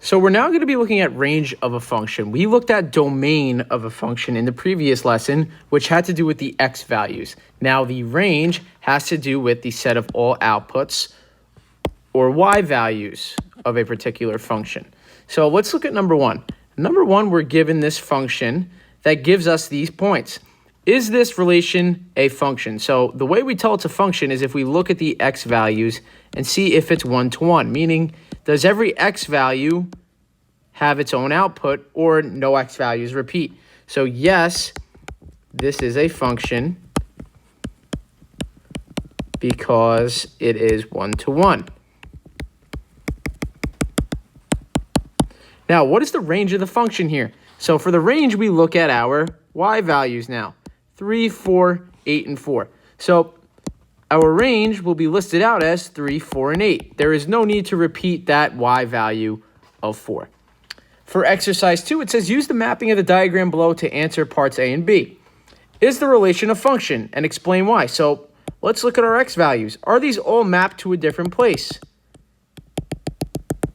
So we're now going to be looking at range of a function. We looked at domain of a function in the previous lesson, which had to do with the x values. Now the range has to do with the set of all outputs or y values of a particular function. So let's look at number one. Number one, we're given this function that gives us these points. Is this relation a function? So the way we tell it's a function is if we look at the x values and see if it's one-to-one, meaning does every x value have its own output or no x values repeat? So yes, this is a function because it is one-to-one. Now, what is the range of the function here? So for the range, we look at our y values now. 3, 4, 8, and 4. So our range will be listed out as 3, 4, and 8. There is no need to repeat that y value of 4. For exercise 2, it says use the mapping of the diagram below to answer parts A and B. Is the relation a function? And explain why. So let's look at our x values. Are these all mapped to a different place?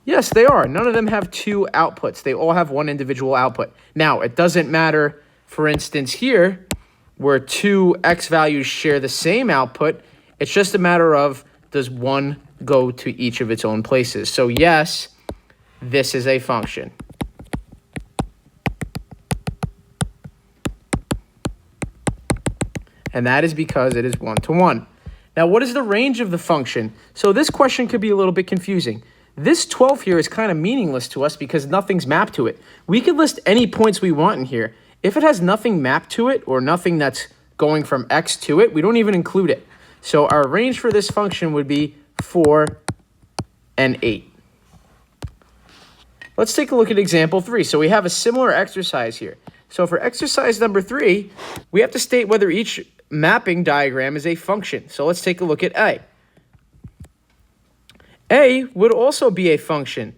Yes, they are. None of them have two outputs. They all have one individual output. Now, it doesn't matter, for instance, here, where two x values share the same output. It's just a matter of does one go to each of its own places. So yes, this is a function. And that is because it is one-to-one. Now, what is the range of the function? So this question could be a little bit confusing. This 12 here is kind of meaningless to us because nothing's mapped to it. We could list any points we want in here. If it has nothing mapped to it or nothing that's going from x to it, we don't even include it. So our range for this function would be 4 and 8. Let's take a look at example 3. So we have a similar exercise here. So for exercise number 3, we have to state whether each mapping diagram is a function. So let's take a look at A. A would also be a function.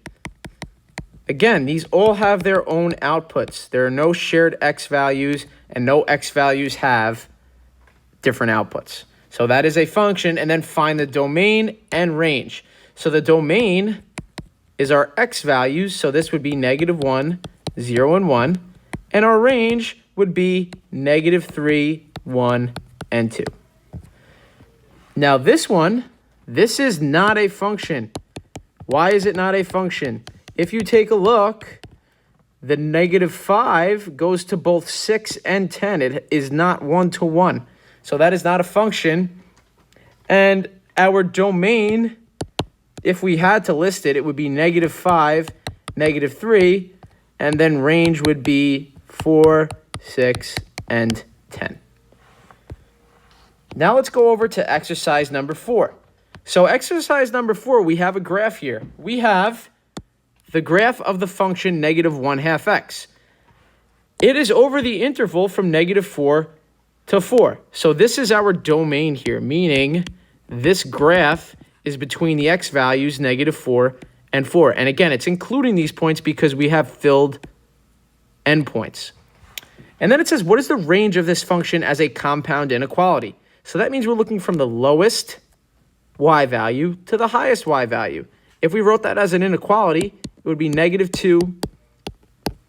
Again, these all have their own outputs. There are no shared x values, and no x values have different outputs. So that is a function, and then find the domain and range. So the domain is our x values, so this would be -1, 0, and 1. And our range would be -3, 1, and 2. Now this one, this is not a function. Why is it not a function? If you take a look, the -5 goes to both 6 and 10. It is not one-to-one. So that is not a function. And our domain, if we had to list it, it would be -5, -3, and then range would be 4, 6, and 10. Now let's go over to exercise number 4. So exercise number 4, we have a graph here. We have the graph of the function -1/2 x. It is over the interval from -4 to 4. So this is our domain here, meaning this graph is between the x values -4 and 4. And again, it's including these points because we have filled endpoints. And then it says, what is the range of this function as a compound inequality? So that means we're looking from the lowest y value to the highest y value. If we wrote that as an inequality, it would be -2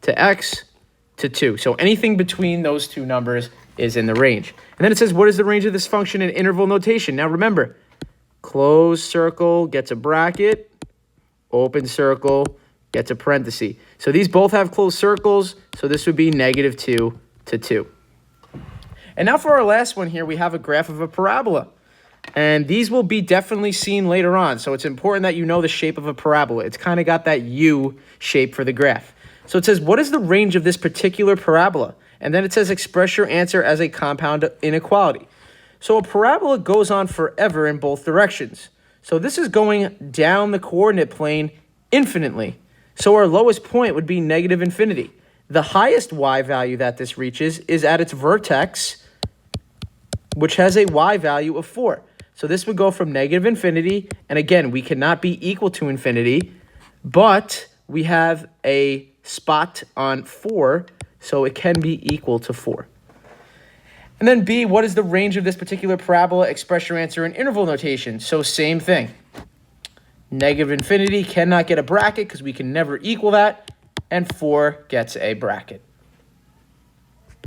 to x to 2. So anything between those two numbers is in the range. And then it says, what is the range of this function in interval notation? Now remember, closed circle gets a bracket, open circle gets a parenthesis. So these both have closed circles, so this would be -2 to 2. And now for our last one here, we have a graph of a parabola. And these will be definitely seen later on. So it's important that you know the shape of a parabola. It's kind of got that U shape for the graph. So it says, what is the range of this particular parabola? And then it says, express your answer as a compound inequality. So a parabola goes on forever in both directions. So this is going down the coordinate plane infinitely. So our lowest point would be -infinity. The highest y value that this reaches is at its vertex, which has a y value of 4. So this would go from -infinity, and again, we cannot be equal to infinity, but we have a spot on 4, so it can be equal to 4. And then B, what is the range of this particular parabola? Express your answer in interval notation. So same thing. Negative infinity cannot get a bracket because we can never equal that. And 4 gets a bracket.